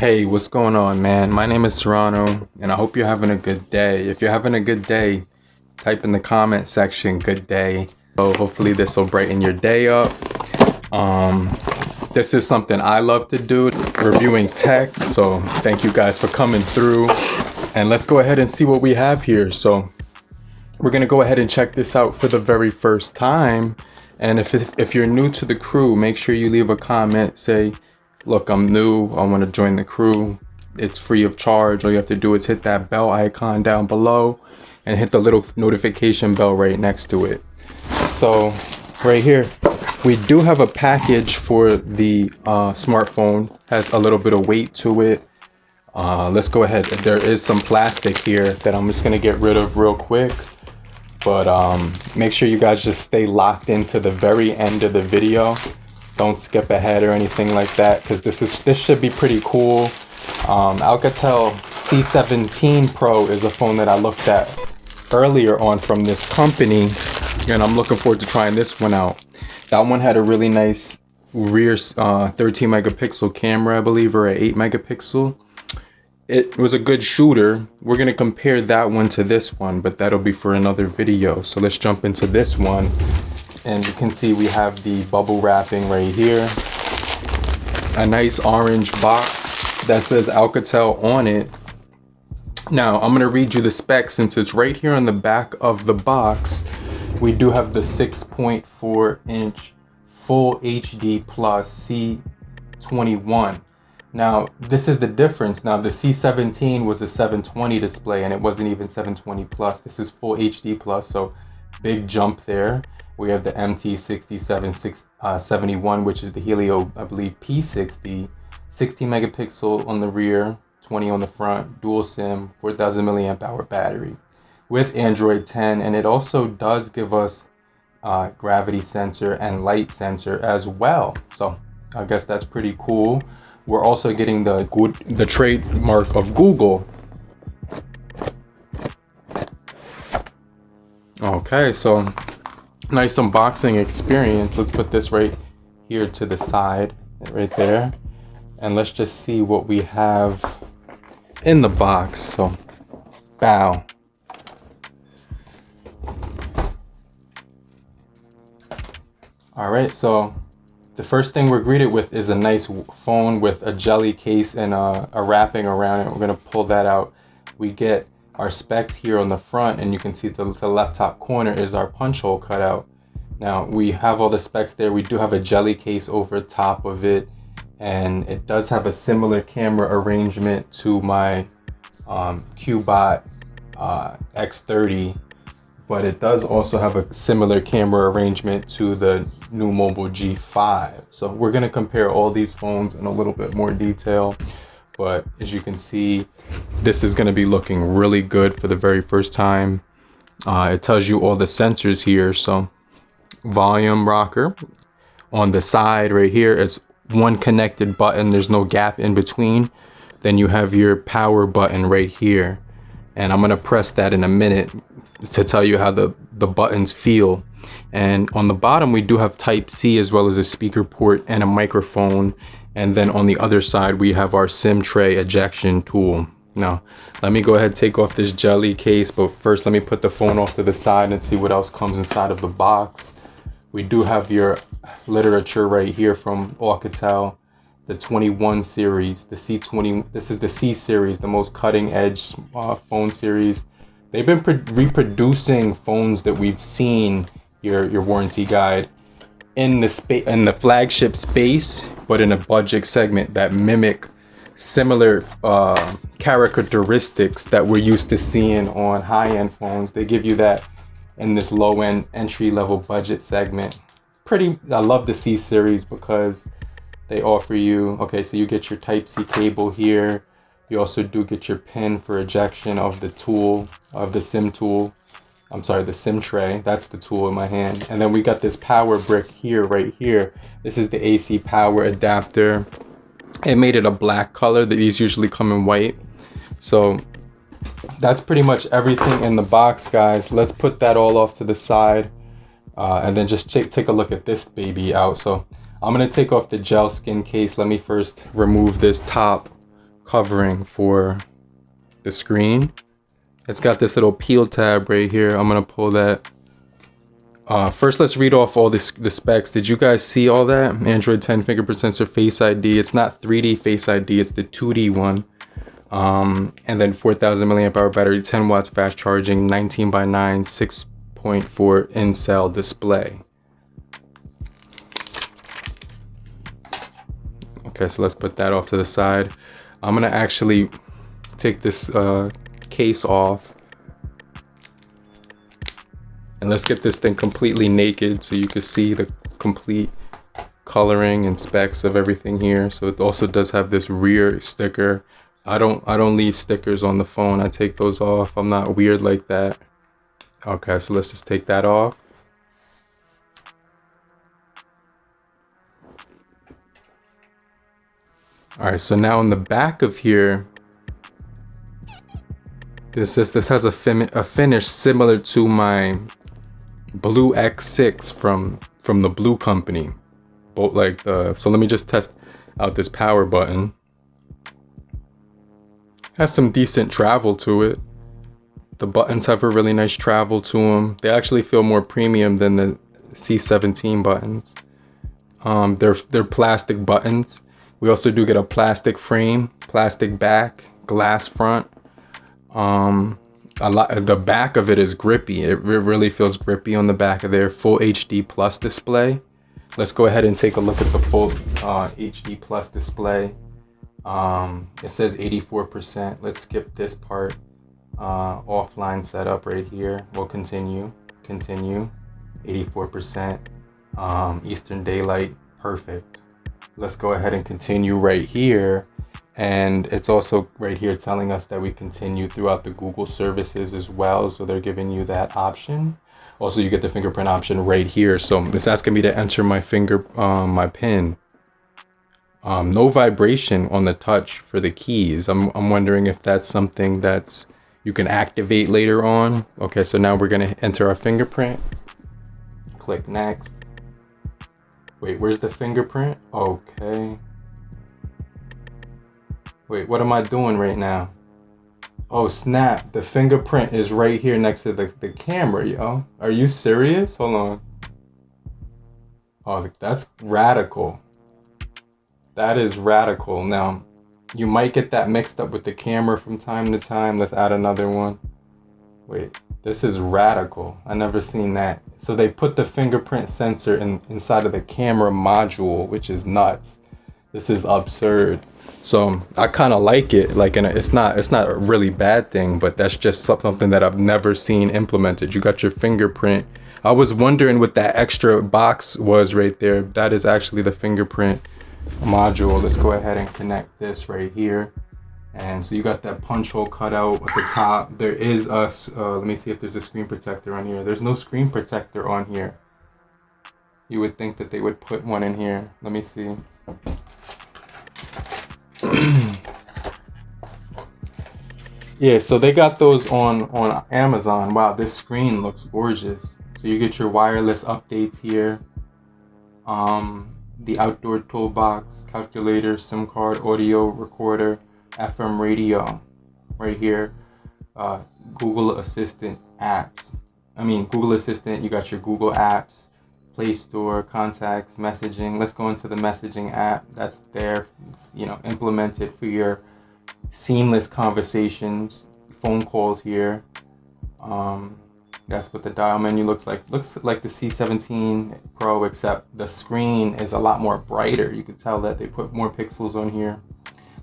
Hey, what's going on, man? My name is Serrano, and I hope you're having a good day. If you're having a good day, type in the comment section, good day. So hopefully this will brighten your day up. This is something I love to do, reviewing tech. So thank you guys for coming through. And let's go ahead and see what we have here. So we're gonna go ahead and check this out for the very first time. And if you're new to the crew, make sure you leave a comment, say, look, I'm new, I want to join the crew. It's free of charge. All you have to do is hit that bell icon down below and hit the little notification bell right next to it. So right here, we do have a package for the smartphone. Has a little bit of weight to it. Let's go ahead. There is some plastic here that I'm just going to get rid of real quick. But make sure you guys just stay locked into the very end of the video. Don't skip ahead or anything like that, because this should be pretty cool. Oukitel C17 Pro is a phone that I looked at earlier on from this company, and I'm looking forward to trying this one out. That one had a really nice rear 13 megapixel camera, I believe, or an 8 megapixel. It was a good shooter. We're gonna compare that one to this one, but that'll be for another video. So let's jump into this one. And you can see we have the bubble wrapping right here. A nice orange box that says Oukitel on it. Now, I'm gonna read you the specs since it's right here on the back of the box. We do have the 6.4 inch full HD plus C21. Now, this is the difference. Now, the C17 was a 720 display and it wasn't even 720 plus. This is full HD plus, so big jump there. We have the MT6771, which is the Helio, I believe, P60, 60 megapixel on the rear, 20 on the front, dual SIM, 4,000 milliamp hour battery with Android 10. And it also does give us gravity sensor and light sensor as well. So I guess that's pretty cool. We're also getting the trademark of Google. Okay, so nice unboxing experience. Let's put this right here to the side, right there. And let's just see what we have in the box. So, bow. All right, so the first thing we're greeted with is a nice phone with a jelly case and a wrapping around it. We're gonna pull that out. We get our specs here on the front, and you can see the left top corner is our punch hole cutout. Now we have all the specs there. We do have a jelly case over top of it, and it does have a similar camera arrangement to my Cubot X30, but it does also have a similar camera arrangement to the new Mobile G5. So we're gonna compare all these phones in a little bit more detail. But as you can see, this is going to be looking really good for the very first time. It tells you all the sensors here. So volume rocker on the side right here, it's one connected button. There's no gap in between. Then you have your power button right here. And I'm going to press that in a minute to tell you how the buttons feel. And on the bottom, we do have Type-C as well as a speaker port and a microphone. And then on the other side, we have our SIM tray ejection tool. Now, let me go ahead and take off this jelly case, but first let me put the phone off to the side and see what else comes inside of the box. We do have your literature right here from Oukitel, the 21 series, the C20. This is the C series, the most cutting edge phone series. They've been reproducing phones that we've seen, your warranty guide, in the flagship space, but in a budget segment that mimic similar characteristics that we're used to seeing on high-end phones. They give you that in this low-end entry-level budget segment. I love the C series because they offer you, okay, so you get your Type-C cable here. You also do get your pin for ejection of the tool, of the SIM tool. I'm sorry, the SIM tray. That's the tool in my hand. And then we got this power brick here, right here. This is the AC power adapter. It made it a black color. These usually come in white. So that's pretty much everything in the box, guys. Let's put that all off to the side and then just take a look at this baby out. So I'm gonna take off the gel skin case. Let me first remove this top covering for the screen. It's got this little peel tab right here. I'm gonna pull that. First, let's read off all the specs. Did you guys see all that? Android 10 fingerprint sensor, Face ID. It's not 3D Face ID, it's the 2D one. And then 4,000 milliamp hour battery, 10 watts fast charging, 19:9, 6.4 in-cell display. Okay, so let's put that off to the side. I'm gonna actually take this case off. And let's get this thing completely naked so you can see the complete coloring and specs of everything here. So it also does have this rear sticker. I don't leave stickers on the phone. I take those off. I'm not weird like that. Okay, so let's just take that off. All right, so now in the back of here, this has a finish similar to my Blue X6 from the Blue company. Both like so let me just test out this power button. Has some decent travel to it. The buttons have a really nice travel to them. They actually feel more premium than the C17 buttons. They're plastic buttons. We also do get a plastic frame, plastic back, glass front. The back of it is grippy. It really feels grippy on the back of there. Full HD plus display. Let's go ahead and take a look at the full HD plus display. It says 84%. Let's skip this part. Offline setup right here. We'll continue. 84%. Eastern Daylight. Perfect. Let's go ahead and continue right here. And it's also right here telling us that we continue throughout the Google services as well. So they're giving you that option. Also, you get the fingerprint option right here. So it's asking me to enter my my pin. No vibration on the touch for the keys. I'm wondering if that's something that's you can activate later on. Okay, so now we're gonna enter our fingerprint. Click next. Wait, where's the fingerprint? Okay. Wait, what am I doing right now? Oh snap, the fingerprint is right here next to the camera, yo. Are you serious? Hold on. Oh, that's radical. That is radical. Now, you might get that mixed up with the camera from time to time. Let's add another one. Wait, this is radical. I never seen that. So they put the fingerprint sensor inside of the camera module, which is nuts. This is absurd. So I kind of like it. Like, it's not a really bad thing, but that's just something that I've never seen implemented. You got your fingerprint. I was wondering what that extra box was right there. That is actually the fingerprint module. Let's go ahead and connect this right here. And so you got that punch hole cut out at the top. There is let me see if there's a screen protector on here. There's no screen protector on here. You would think that they would put one in here. Let me see. Yeah, so they got those on Amazon. Wow, this screen looks gorgeous. So you get your wireless updates here. The outdoor toolbox, calculator, SIM card, audio recorder, FM radio right here. Google Assistant apps. Google Assistant, you got your Google apps, Play Store, contacts, messaging. Let's go into the messaging app. That's there, implemented for your seamless conversations, phone calls here. That's what the dial menu looks like. Looks like the C17 Pro, except the screen is a lot more brighter. You can tell that they put more pixels on here.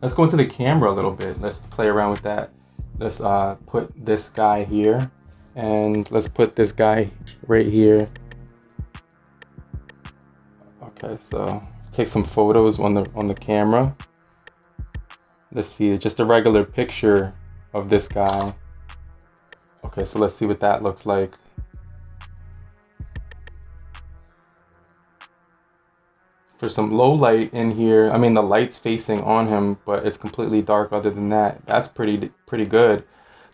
Let's go into the camera a little bit. Let's play around with that. Let's put this guy here, and let's put this guy right here. Okay, so take some photos on the camera. Let's see, just a regular picture of this guy. Okay, so let's see what that looks like. For some low light in here, the light's facing on him, but it's completely dark other than that. That's pretty good.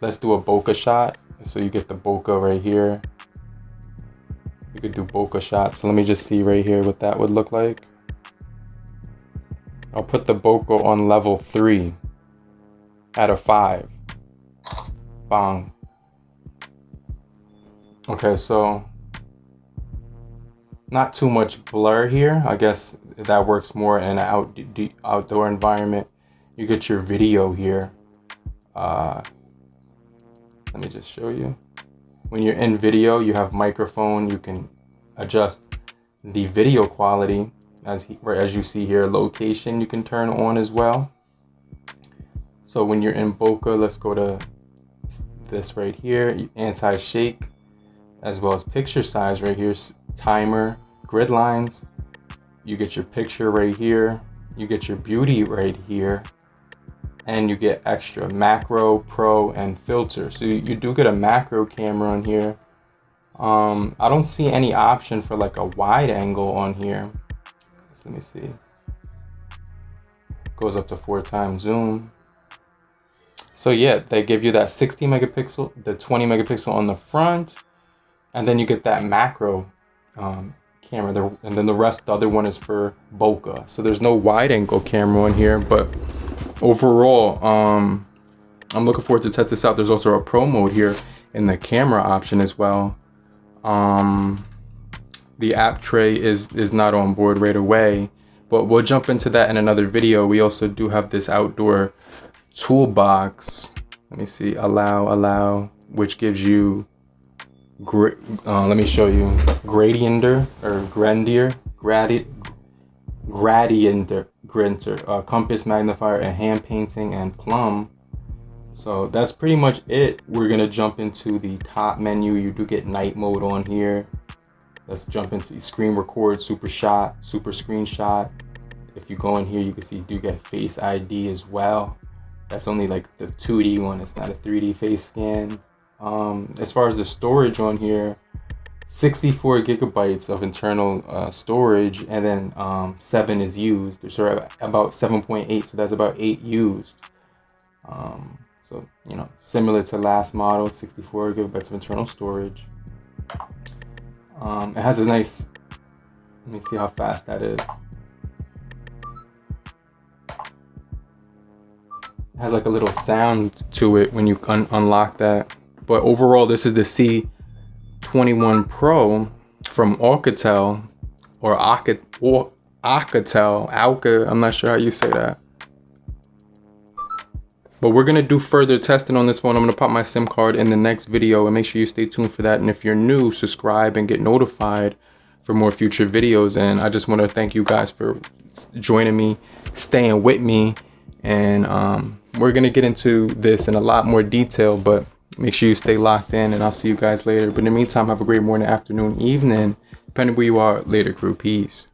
Let's do a bokeh shot. So you get the bokeh right here. You could do bokeh shots. So let me just see right here what that would look like. I'll put the bokeh on level 3. out of 5. Bang. Okay, so not too much blur here. I guess that works more in an outdoor environment. You get your video here. Let me just show you. When you're in video, you have microphone. You can adjust the video quality as you see here. Location you can turn on as well. So when you're in bokeh, let's go to this right here, anti-shake, as well as picture size right here, timer, grid lines. You get your picture right here. You get your beauty right here. And you get extra macro, pro, and filter. So you do get a macro camera on here. I don't see any option for like a wide angle on here. So let me see. Goes up to 4x zoom. So yeah, they give you that 60 megapixel, the 20 megapixel on the front, and then you get that macro camera. And then the rest, the other one is for bokeh. So there's no wide angle camera on here, but overall, I'm looking forward to test this out. There's also a pro mode here in the camera option as well. The app tray is not on board right away, but we'll jump into that in another video. We also do have this outdoor toolbox. Let me see, allow, which gives you let me show you gradienter, compass magnifier, and hand painting, and plumb. So that's pretty much it. We're gonna jump into the top menu. You do get night mode on here. Let's jump into screen record, super shot, super screenshot. If you go in here, you can see you do get face ID as well. That's only like the 2D one. It's not a 3D face scan. As far as the storage on here, 64 gigabytes of internal storage, and then 7 is used. There's about 7.8, so that's about 8 used. So, you know, similar to last model, 64 gigabytes of internal storage. It has a nice, let me see how fast that is. It has like a little sound to it when you unlock that. But overall, this is the C21 Pro from Oukitel, or Oukitel, I'm not sure how you say that. But we're gonna do further testing on this phone. I'm gonna pop my SIM card in the next video, and make sure you stay tuned for that. And if you're new, subscribe and get notified for more future videos. And I just wanna thank you guys for joining me, staying with me. And we're gonna get into this in a lot more detail, but make sure you stay locked in, and I'll see you guys later. But in the meantime, have a great morning, afternoon, evening, depending where you are. Later, crew. Peace.